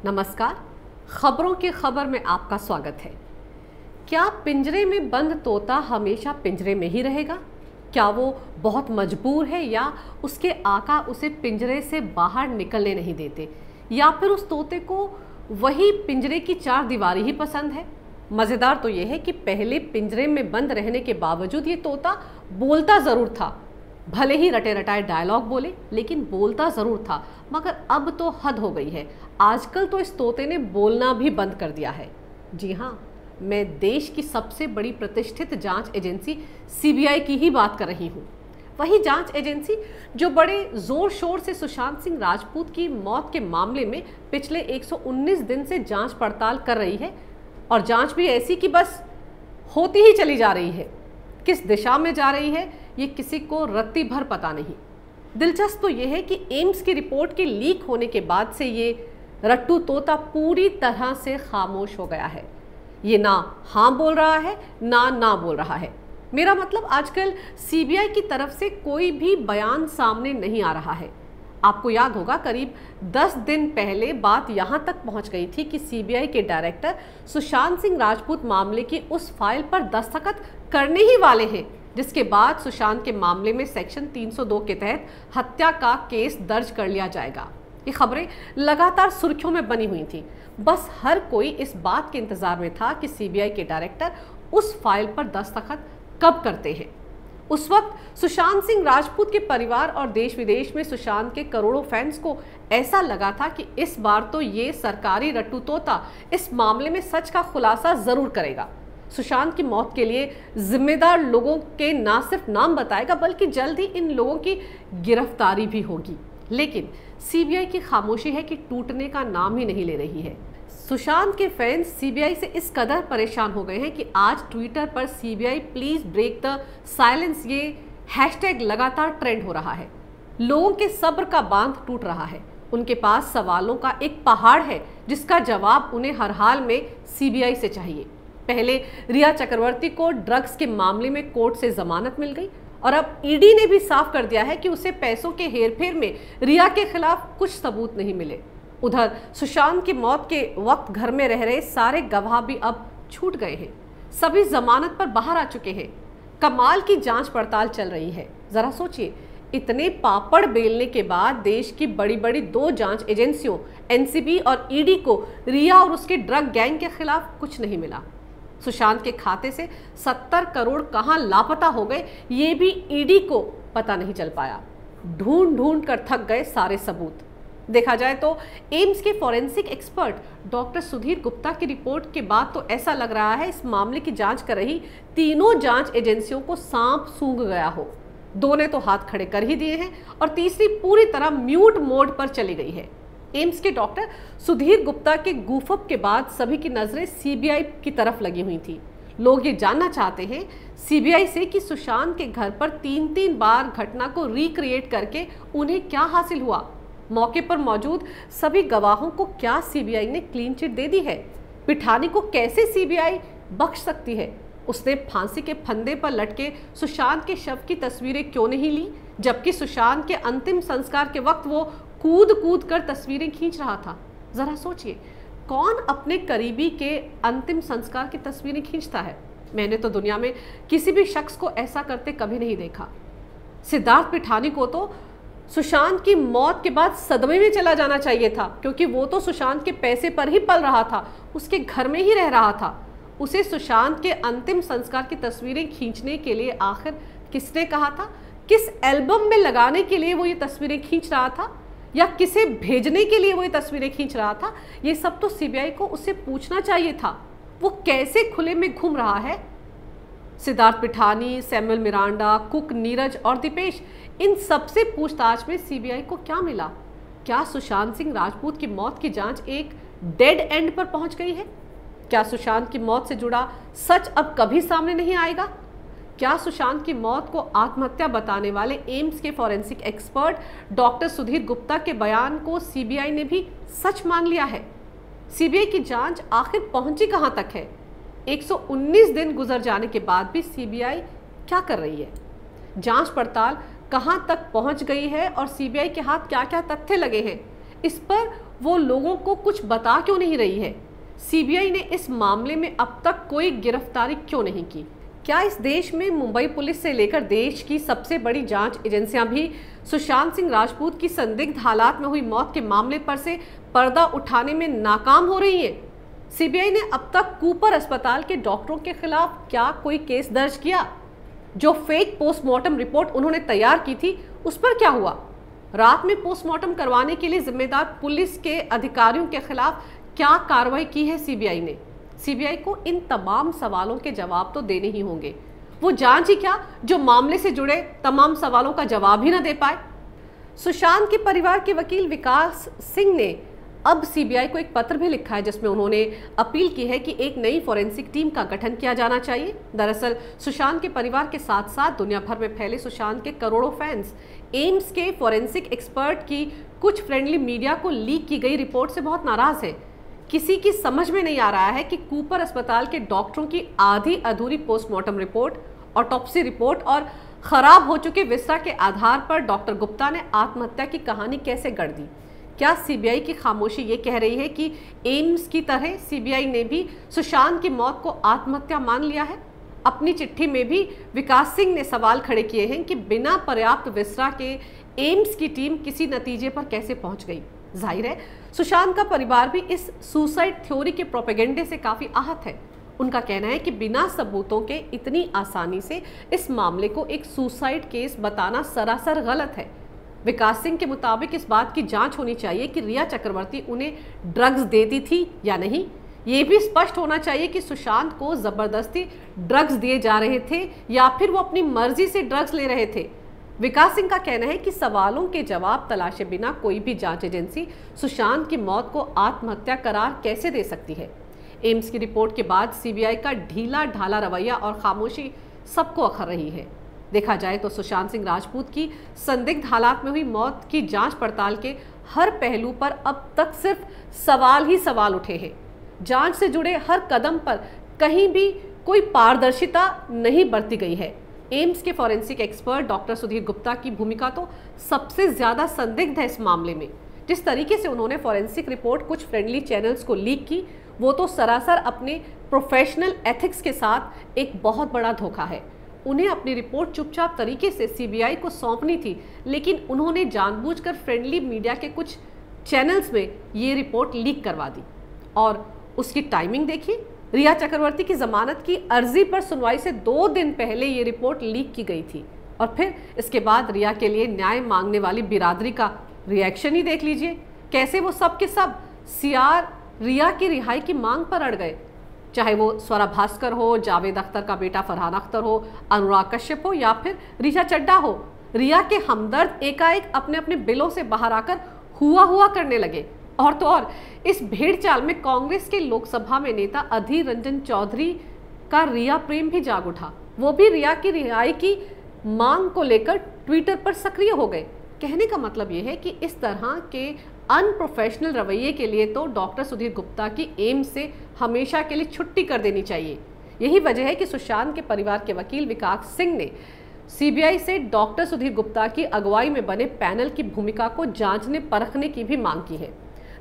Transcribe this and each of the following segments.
नमस्कार, खबरों की खबर में आपका स्वागत है। क्या पिंजरे में बंद तोता हमेशा पिंजरे में ही रहेगा? क्या वो बहुत मजबूर है या उसके आका उसे पिंजरे से बाहर निकलने नहीं देते, या फिर उस तोते को वही पिंजरे की चार दीवारी ही पसंद है? मज़ेदार तो ये है कि पहले पिंजरे में बंद रहने के बावजूद ये तोता बोलता ज़रूर था। भले ही रटे रटाए डायलॉग बोले, लेकिन बोलता ज़रूर था। मगर अब तो हद हो गई है। आजकल तो इस तोते ने बोलना भी बंद कर दिया है। जी हाँ, मैं देश की सबसे बड़ी प्रतिष्ठित जांच एजेंसी सीबीआई की ही बात कर रही हूँ। वही जांच एजेंसी जो बड़े जोर शोर से सुशांत सिंह राजपूत की मौत के मामले में पिछले 119 दिन से जांच पड़ताल कर रही है, और जांच भी ऐसी कि बस होती ही चली जा रही है। किस दिशा में जा रही है ये किसी को रत्ती भर पता नहीं। दिलचस्प तो ये है कि एम्स की रिपोर्ट के लीक होने के बाद से ये रट्टू तोता पूरी तरह से खामोश हो गया है। ये ना हाँ बोल रहा है, ना बोल रहा है। मेरा मतलब आजकल सीबीआई की तरफ से कोई भी बयान सामने नहीं आ रहा है। आपको याद होगा, करीब 10 दिन पहले बात यहाँ तक पहुँच गई थी कि सीबीआई के डायरेक्टर सुशांत सिंह राजपूत मामले की उस फाइल पर दस्तखत करने ही वाले हैं, जिसके बाद सुशांत के मामले में सेक्शन 302 के तहत हत्या का केस दर्ज कर लिया जाएगा। ये खबरें लगातार सुर्खियों में बनी हुई थी। बस हर कोई इस बात के इंतजार में था कि सीबीआई के डायरेक्टर उस फाइल पर दस्तखत कब करते हैं। उस वक्त सुशांत सिंह राजपूत के परिवार और देश विदेश में सुशांत के करोड़ों फैंस को ऐसा लगा था कि इस बार तो ये सरकारी रट्टू तोता इस मामले में सच का खुलासा जरूर करेगा। सुशांत की मौत के लिए जिम्मेदार लोगों के ना सिर्फ नाम बताएगा, बल्कि जल्द ही इन लोगों की गिरफ्तारी भी होगी। लेकिन सीबीआई की खामोशी है कि टूटने का नाम ही नहीं ले रही है। सुशांत के फैंस सीबीआई से इस कदर परेशान हो गए हैं कि आज ट्विटर पर CBI please break the silence ये हैशटैग लगातार ट्रेंड हो रहा है। लोगों के सब्र का बांध टूट रहा है। उनके पास सवालों का एक पहाड़ है जिसका जवाब उन्हें हर हाल में सीबीआई से चाहिए। पहले रिया चक्रवर्ती को ड्रग्स के मामले में कोर्ट से जमानत मिल गई, और अब ईडी ने भी साफ कर दिया है कि उसे पैसों के हेरफेर में रिया के खिलाफ कुछ सबूत नहीं मिले। उधर सुशांत की मौत के वक्त घर में रह रहे सारे गवाह भी अब छूट गए हैं। सभी जमानत पर बाहर आ चुके हैं। कमाल की जांच पड़ताल चल रही है। जरा सोचिए, इतने पापड़ बेलने के बाद देश की बड़ी बड़ी 2 जांच एजेंसियों एनसीबी और ईडी को रिया और उसके ड्रग गैंग के खिलाफ कुछ नहीं मिला। सुशांत के खाते से 70 करोड़ कहां लापता हो गए ये भी ईडी को पता नहीं चल पाया। ढूंढ ढूंढ कर थक गए सारे सबूत। देखा जाए तो एम्स के forensic expert doctor Sudhir Gupta की रिपोर्ट के बाद तो ऐसा लग रहा है इस मामले की जांच कर रही तीनों जांच एजेंसियों को सांप सूंघ गया हो। 2 ने तो हाथ खड़े कर ही दिए हैं और तीसरी पूरी तरह म्यूट मोड पर चली गई है। एम्स के डॉक्टर सुधीर गुप्ता के गूफअप के बाद सभी की नजरें सीबीआई की तरफ लगी हुई थी। लोग ये जानना चाहते हैं सीबीआई से कि सुशांत के घर पर 3 बार घटना को रिक्रिएट करके उन्हें क्या हासिल हुआ। मौके पर मौजूद सभी गवाहों को क्या सीबीआई ने क्लीन चिट दे दी है? पिठानी को कैसे सीबीआई बख्श सकती है? उसने फांसी के फंदे पर लटके सुशांत के शव की तस्वीरें क्यों नहीं ली, जबकि सुशांत के अंतिम संस्कार के वक्त वो कूद कूद कर तस्वीरें खींच रहा था? जरा सोचिए, कौन अपने करीबी के अंतिम संस्कार की तस्वीरें खींचता है? मैंने तो दुनिया में किसी भी शख्स को ऐसा करते कभी नहीं देखा। सिद्धार्थ पिठानी को तो सुशांत की मौत के बाद सदमे में चला जाना चाहिए था, क्योंकि वो तो सुशांत के पैसे पर ही पल रहा था, उसके घर में ही रह रहा था। उसे सुशांत के अंतिम संस्कार की तस्वीरें खींचने के लिए आखिर किसने कहा था? किस एल्बम में लगाने के लिए वो ये तस्वीरें खींच रहा था, या किसे भेजने के लिए वो ये तस्वीरें खींच रहा था? ये सब तो सीबीआई को उससे पूछना चाहिए था। वो कैसे खुले में घूम रहा है? Siddharth Pithani, Samuel Miranda, cook, Neeraj और दीपेश, इन सबसे पूछताछ में सीबीआई को क्या मिला? क्या सुशांत सिंह राजपूत की मौत की जांच एक डेड एंड पर पहुंच गई है? क्या सुशांत की मौत से जुड़ा सच अब कभी सामने नहीं आएगा? क्या सुशांत की मौत को आत्महत्या बताने वाले एम्स के forensic expert doctor Sudhir Gupta के बयान को सीबीआई ने भी सच मान लिया है? सीबीआई की जांच आखिर पहुंची कहां तक है? 119 दिन गुजर जाने के बाद भी सीबीआई क्या कर रही है? जांच पड़ताल कहां तक पहुंच गई है और सीबीआई के हाथ क्या क्या तथ्य लगे हैं? इस पर वो लोगों को कुछ बता क्यों नहीं रही है? सीबीआई ने इस मामले में अब तक कोई गिरफ्तारी क्यों नहीं की? क्या इस देश में मुंबई पुलिस से लेकर देश की सबसे बड़ी जांच एजेंसियां भी सुशांत सिंह राजपूत की संदिग्ध हालात में हुई मौत के मामले पर से पर्दा उठाने में नाकाम हो रही हैं? सीबीआई ने अब तक कूपर अस्पताल के डॉक्टरों के खिलाफ क्या कोई केस दर्ज किया? जो फेक पोस्टमार्टम रिपोर्ट उन्होंने तैयार की थी उस पर क्या हुआ? रात में पोस्टमार्टम करवाने के लिए जिम्मेदार पुलिस के अधिकारियों के खिलाफ क्या कार्रवाई की है सीबीआई ने? सीबीआई को इन तमाम सवालों के जवाब तो देने ही होंगे। वो जांच ही क्या जो मामले से जुड़े तमाम सवालों का जवाब ही ना दे पाए। सुशांत के परिवार के वकील विकास सिंह ने अब सीबीआई को एक पत्र भी लिखा है जिसमें उन्होंने अपील की है कि एक नई फॉरेंसिक टीम का गठन किया जाना चाहिए। दरअसल सुशांत के परिवार के साथ साथ दुनिया भर में फैले सुशांत के करोड़ों फैंस एम्स के फॉरेंसिक एक्सपर्ट की कुछ फ्रेंडली मीडिया को लीक की गई रिपोर्ट से बहुत नाराज है। किसी की समझ में नहीं आ रहा है कि कूपर अस्पताल के डॉक्टरों की आधी अधूरी पोस्टमार्टम रिपोर्ट, ऑटोप्सी रिपोर्ट और खराब हो चुके विसरा के आधार पर डॉक्टर गुप्ता ने आत्महत्या की कहानी कैसे गढ़ दी? क्या सीबीआई की खामोशी ये कह रही है कि एम्स की तरह सीबीआई ने भी सुशांत की मौत को आत्महत्या मान लिया है? अपनी चिट्ठी में भी विकास सिंह ने सवाल खड़े किए हैं कि बिना पर्याप्त विसरा के एम्स की टीम किसी नतीजे पर कैसे पहुंच गई। जाहिर है सुशांत का परिवार भी इस सुसाइड थ्योरी के प्रोपेगेंडे से काफी आहत है। उनका कहना है कि बिना सबूतों के इतनी आसानी से इस मामले को एक सुसाइड केस बताना सरासर गलत है। विकास सिंह के मुताबिक इस बात की जांच होनी चाहिए कि रिया चक्रवर्ती उन्हें ड्रग्स देती थी या नहीं। ये भी स्पष्ट होना चाहिए कि सुशांत को जबरदस्ती ड्रग्स दिए जा रहे थे या फिर वो अपनी मर्जी से ड्रग्स ले रहे थे। विकास सिंह का कहना है कि सवालों के जवाब तलाशे बिना कोई भी जांच एजेंसी सुशांत की मौत को आत्महत्या करार कैसे दे सकती है। एम्स की रिपोर्ट के बाद सीबीआई का ढीला ढाला रवैया और खामोशी सबको अखर रही है। देखा जाए तो सुशांत सिंह राजपूत की संदिग्ध हालात में हुई मौत की जांच पड़ताल के हर पहलू पर अब तक सिर्फ सवाल ही सवाल उठे हैं। जांच से जुड़े हर कदम पर कहीं भी कोई पारदर्शिता नहीं बरती गई है। एम्स के forensic expert doctor Sudhir Gupta की भूमिका तो सबसे ज्यादा संदिग्ध है इस मामले में। जिस तरीके से उन्होंने फॉरेंसिक रिपोर्ट कुछ फ्रेंडली चैनल्स को लीक की, वो तो सरासर अपने प्रोफेशनल एथिक्स के साथ एक बहुत बड़ा धोखा है। उन्हें अपनी रिपोर्ट चुपचाप तरीके से सीबीआई को सौंपनी थी, लेकिन उन्होंने जानबूझकर फ्रेंडली मीडिया के कुछ चैनल्स में ये रिपोर्ट लीक करवा दी। और उसकी टाइमिंग देखिए, रिया चक्रवर्ती की जमानत की अर्जी पर सुनवाई से 2 दिन पहले ये रिपोर्ट लीक की गई थी। और फिर इसके बाद रिया के लिए न्याय मांगने वाली बिरादरी का रिएक्शन ही देख लीजिए। कैसे वो सब के सब सीआर रिया की रिहाई की मांग पर अड़ गए। चाहे वो स्वरा भास्कर हो, जावेद अख्तर का बेटा फरहान अख्तर हो, अनुराग कश्यप हो या फिर ऋचा चड्ढा हो, रिया के हमदर्द एकाएक अपने अपने बिलों से बाहर आकर हुआ करने लगे। और तो और इस भेड़ चाल में कांग्रेस के लोकसभा में नेता अधीर रंजन चौधरी का रिया प्रेम भी जाग उठा। वो भी रिया की रिहाई की मांग को लेकर ट्विटर पर सक्रिय हो गए। कहने का मतलब ये है कि इस तरह के अनप्रोफेशनल रवैये के लिए तो डॉक्टर सुधीर गुप्ता की एम्स से हमेशा के लिए छुट्टी कर देनी चाहिए। यही वजह है कि सुशांत के परिवार के वकील विकास सिंह ने सीबीआई से डॉक्टर सुधीर गुप्ता की अगुवाई में बने पैनल की भूमिका को जांचने परखने की भी मांग की है।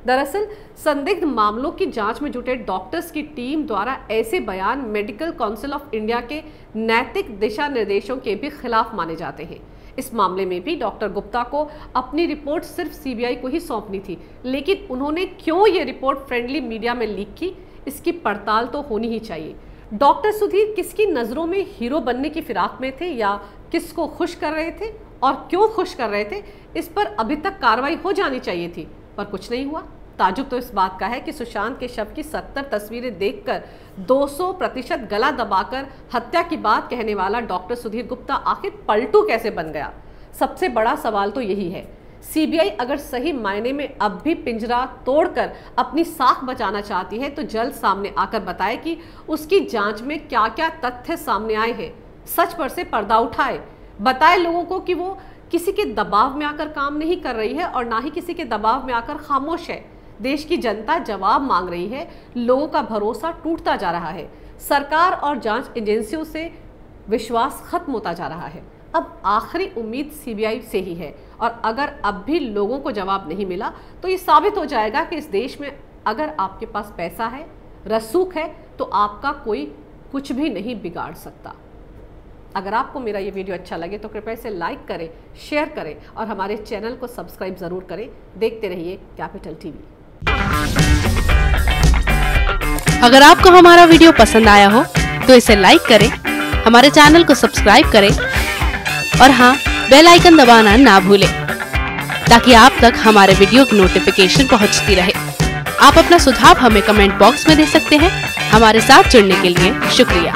दरअसल संदिग्ध मामलों की जांच में जुटे डॉक्टर्स की टीम द्वारा ऐसे बयान मेडिकल काउंसिल ऑफ इंडिया के नैतिक दिशा निर्देशों के भी खिलाफ माने जाते हैं। इस मामले में भी डॉक्टर गुप्ता को अपनी रिपोर्ट सिर्फ सीबीआई को ही सौंपनी थी, लेकिन उन्होंने क्यों ये रिपोर्ट फ्रेंडली मीडिया में लीक की, इसकी पड़ताल तो होनी ही चाहिए। डॉक्टर सुधीर किसकी नज़रों में हीरो बनने की फिराक में थे या किसको खुश कर रहे थे और क्यों खुश कर रहे थे, इस पर अभी तक कार्रवाई हो जानी चाहिए थी, पर कुछ नहीं हुआ। ताजुब तो इस बात का है कि सुशांत के शव की 70 तस्वीरें देखकर 200% गला दबाकर हत्या की बात कहने वाला डॉक्टर सुधीर गुप्ता आखिर पलटू कैसे बन गया। सबसे बड़ा सवाल तो यही है। सीबीआई अगर सही मायने में अब भी पिंजरा तोड़कर अपनी साख बचाना चाहती है तो जल्द सामने आकर बताए कि उसकी जांच में क्या क्या तथ्य सामने आए हैं। सच पर से पर्दा उठाए, बताए लोगों को कि वो किसी के दबाव में आकर काम नहीं कर रही है और ना ही किसी के दबाव में आकर खामोश है। देश की जनता जवाब मांग रही है, लोगों का भरोसा टूटता जा रहा है, सरकार और जांच एजेंसियों से विश्वास खत्म होता जा रहा है। अब आखिरी उम्मीद सीबीआई से ही है, और अगर अब भी लोगों को जवाब नहीं मिला तो ये साबित हो जाएगा कि इस देश में अगर आपके पास पैसा है, रसूख है, तो आपका कोई कुछ भी नहीं बिगाड़ सकता। अगर आपको मेरा ये वीडियो अच्छा लगे तो कृपया इसे लाइक करें, शेयर करें और हमारे चैनल को सब्सक्राइब ज़रूर करें। देखते रहिए कैपिटल टीवी। अगर आपको हमारा वीडियो पसंद आया हो तो इसे लाइक करें, हमारे चैनल को सब्सक्राइब करें और हाँ, बेल आइकन दबाना ना भूलें ताकि आप तक हमारे वीडियो की नोटिफिकेशन पहुंचती रहे। आप अपना सुझाव हमें कमेंट बॉक्स में दे सकते हैं। हमारे साथ जुड़ने के लिए शुक्रिया।